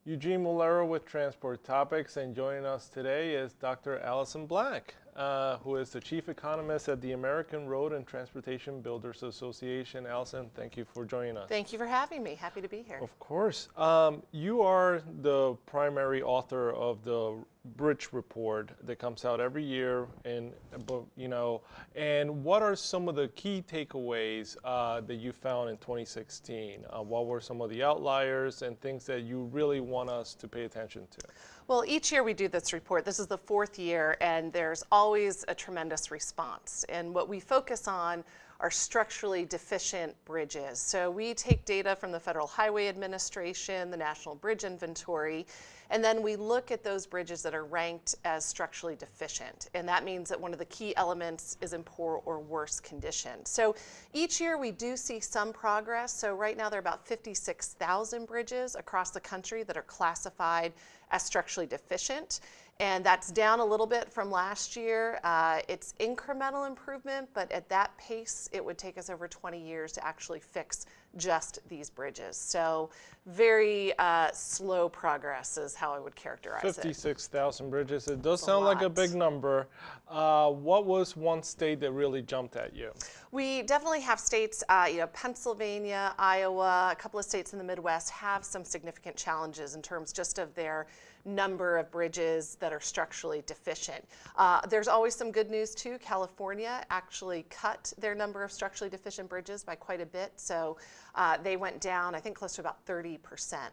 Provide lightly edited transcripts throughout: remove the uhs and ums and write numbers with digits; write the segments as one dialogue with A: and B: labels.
A: Eugene Mulero with Transport Topics, and joining us today is Dr. Alison Black, who is the Chief Economist at the American Road and Transportation Builders Association. Alison, thank you for joining us.
B: Thank you for having me. Happy to be here.
A: Of course. You are the primary author of the Bridge Report that comes out every year, and what are some of the key takeaways that you found in 2016? What were some of the outliers and things that you really want us to pay attention to?
B: Well, each year we do this report. This is the fourth year, and there's always a tremendous response. And what we focus on are structurally deficient bridges. So we take data from the Federal Highway Administration, the National Bridge Inventory, and then we look at those bridges that are ranked as structurally deficient. And that means that one of the key elements is in poor or worse condition. So each year we do see some progress. So right now there are about 56,000 bridges across the country that are classified as structurally deficient. And that's down a little bit from last year. It's incremental improvement, but at that pace, it would take us over 20 years to actually fix just these bridges. So very slow progress is how I would characterize it.
A: 56,000 bridges, it does sound like a big number. What was one state that really jumped at you?
B: We definitely have states, Pennsylvania, Iowa, a couple of states in the Midwest have some significant challenges in terms just of their number of bridges that are structurally deficient. There's always some good news too. California actually cut their number of structurally deficient bridges by quite a bit. So they went down, I think, close to about 30%.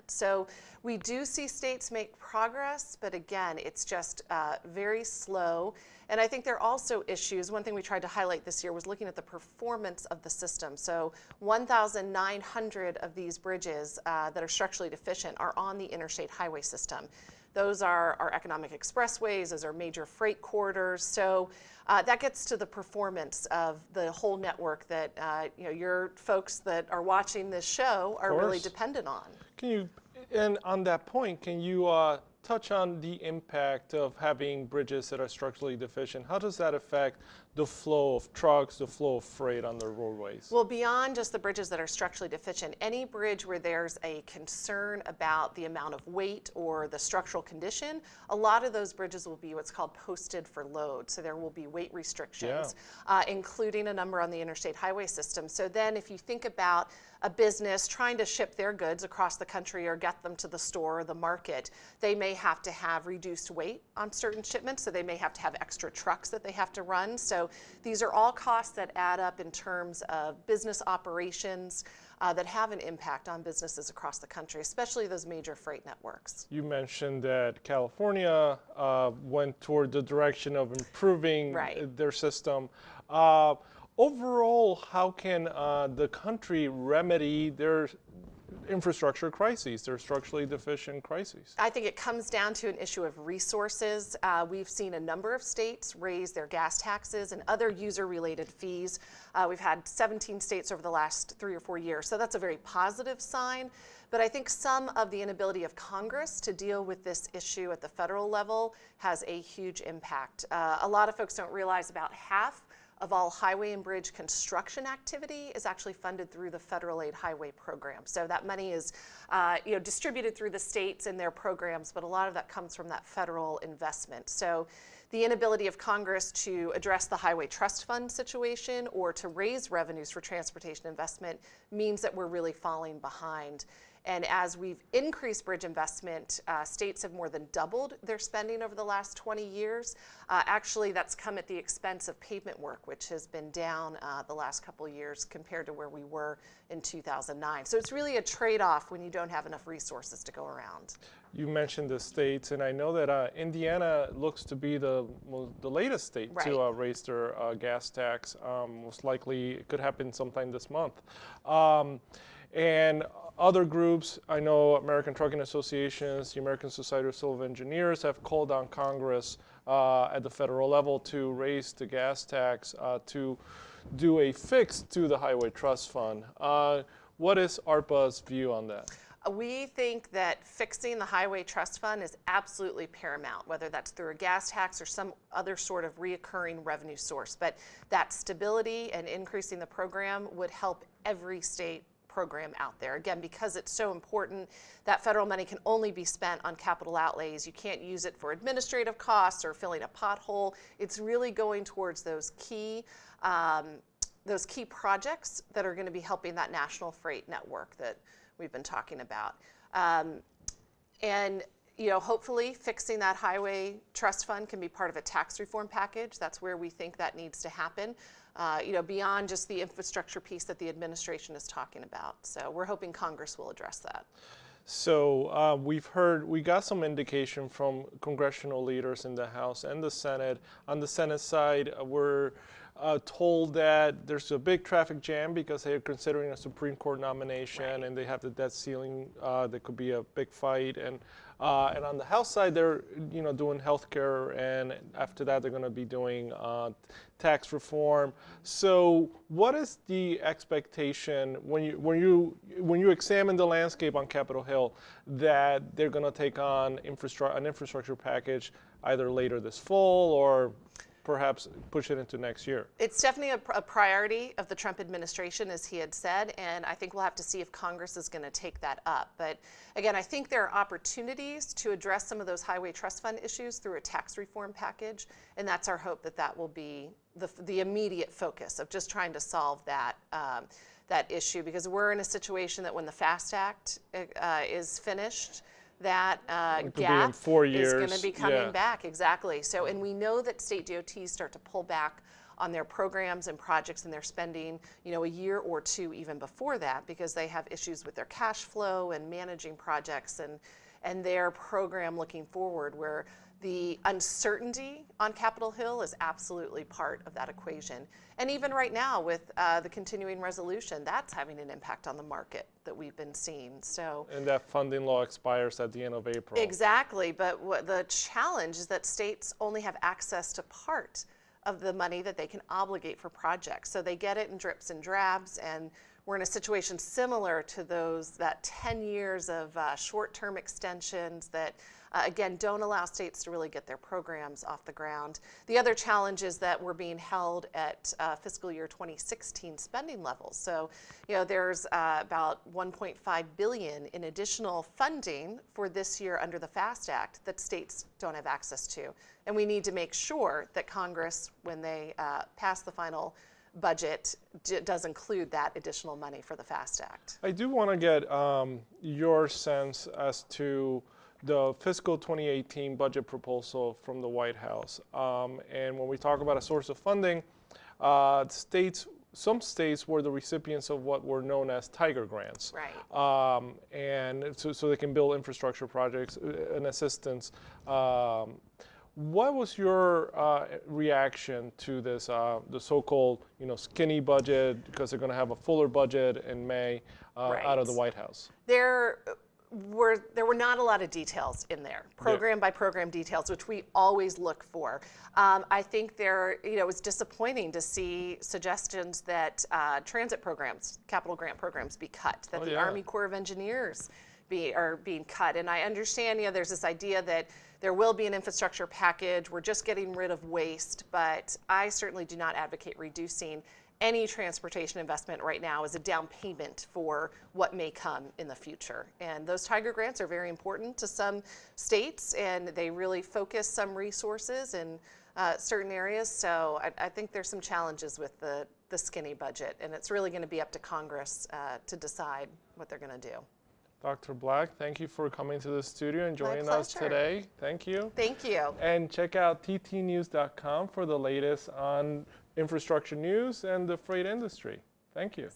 B: So we do see states make progress, but again, it's just very slow. And I think there are also issues. One thing we tried to highlight this year was looking at the performance of the system. So 1,900 of these bridges that are structurally deficient are on the interstate highway system. Those are our economic expressways, those are major freight corridors. So that gets to the performance of the whole network that your folks that are watching this show are really dependent on.
A: And on that point, can you touch on the impact of having bridges that are structurally deficient? How does that affect the flow of trucks, the flow of freight on the roadways?
B: Well, beyond just the bridges that are structurally deficient, any bridge where there's a concern about the amount of weight or the structural condition, a lot of those bridges will be what's called posted for load. So there will be weight restrictions, including a number on the interstate highway system. So then if you think about a business trying to ship their goods across the country or get them to the store or the market, they may have to have reduced weight on certain shipments, so they may have to have extra trucks that they have to run. So these are all costs that add up in terms of business operations that have an impact on businesses across the country, especially those major freight networks.
A: You mentioned that California went toward the direction of improving their system. Overall, how can the country remedy their infrastructure crises, their structurally deficient crises?
B: I think it comes down to an issue of resources. We've seen a number of states raise their gas taxes and other user-related fees. We've had 17 states over the last 3 or 4 years, so that's a very positive sign. But I think some of the inability of Congress to deal with this issue at the federal level has a huge impact. A lot of folks don't realize about half of all highway and bridge construction activity is actually funded through the federal aid highway program. So that money is distributed through the states and their programs, but a lot of that comes from that federal investment. So the inability of Congress to address the highway trust fund situation or to raise revenues for transportation investment means that we're really falling behind. And as we've increased bridge investment, states have more than doubled their spending over the last 20 years. Actually, that's come at the expense of pavement work, which has been down the last couple of years compared to where we were in 2009. So it's really a trade-off when you don't have enough resources to go around.
A: You mentioned the states, and I know that Indiana looks to be the latest state to raise their gas tax. Most likely it could happen sometime this month. And other groups, I know American Trucking Associations, the American Society of Civil Engineers have called on Congress at the federal level to raise the gas tax to do a fix to the Highway Trust Fund. What is ARTBA's view on that?
B: We think that fixing the Highway Trust Fund is absolutely paramount, whether that's through a gas tax or some other sort of reoccurring revenue source. But that stability and increasing the program would help every state program out there. Again, because it's so important, that federal money can only be spent on capital outlays. You can't use it for administrative costs or filling a pothole. It's really going towards those key projects that are going to be helping that national freight network that we've been talking about. And hopefully fixing that highway trust fund can be part of a tax reform package. That's where we think that needs to happen, beyond just the infrastructure piece that the administration is talking about. So we're hoping Congress will address that.
A: So we got some indication from congressional leaders in the House and the Senate. On the Senate side, we're told that there's a big traffic jam because they're considering a Supreme Court nomination, and they have the debt ceiling. There could be a big fight, and on the House side, they're doing healthcare, and after that, they're going to be doing tax reform. So, what is the expectation when you examine the landscape on Capitol Hill that they're going to take on an infrastructure package either later this fall or perhaps push it into next year?
B: It's definitely a priority of the Trump administration, as he had said, and I think we'll have to see if Congress is going to take that up. But again, I think there are opportunities to address some of those highway trust fund issues through a tax reform package, and that's our hope that will be the immediate focus of just trying to solve that issue, because we're in a situation that when the FAST Act is finished, that gap is going to be coming back. Exactly. So, and we know that state DOTs start to pull back on their programs and projects and their spending, a year or two even before that, because they have issues with their cash flow and managing projects and their program looking forward, where the uncertainty on Capitol Hill is absolutely part of that equation. And even right now with the continuing resolution, that's having an impact on the market that we've been seeing. So,
A: and that funding law expires at the end of April.
B: Exactly, but the challenge is that states only have access to part of the money that they can obligate for projects. So they get it in drips and drabs, and we're in a situation similar to that 10 years of short-term extensions that again, don't allow states to really get their programs off the ground. The other challenge is that we're being held at fiscal year 2016 spending levels. So, there's about $1.5 billion in additional funding for this year under the FAST Act that states don't have access to. And we need to make sure that Congress, when they pass the final budget, does include that additional money for the FAST Act.
A: I do want to get your sense as to the fiscal 2018 budget proposal from the White House. And when we talk about a source of funding, some states were the recipients of what were known as Tiger Grants.
B: Right.
A: And so they can build infrastructure projects and assistance. What was your reaction to this, the so-called skinny budget, because they're going to have a fuller budget in May out of the White House?
B: There were not a lot of details in there, program by program details, which we always look for. I think it was disappointing to see suggestions that transit programs, capital grant programs, be cut, that the Army Corps of Engineers are being cut. And I understand, there's this idea that there will be an infrastructure package, we're just getting rid of waste, but I certainly do not advocate reducing any transportation investment right now as a down payment for what may come in the future. And those Tiger Grants are very important to some states, and they really focus some resources in certain areas. So I think there's some challenges with the skinny budget, and it's really going to be up to Congress to decide what they're going to do.
A: Dr. Black, thank you for coming to the studio and joining us today. Thank you.
B: Thank you.
A: And check out ttnews.com for the latest on infrastructure news and the freight industry. Thank you.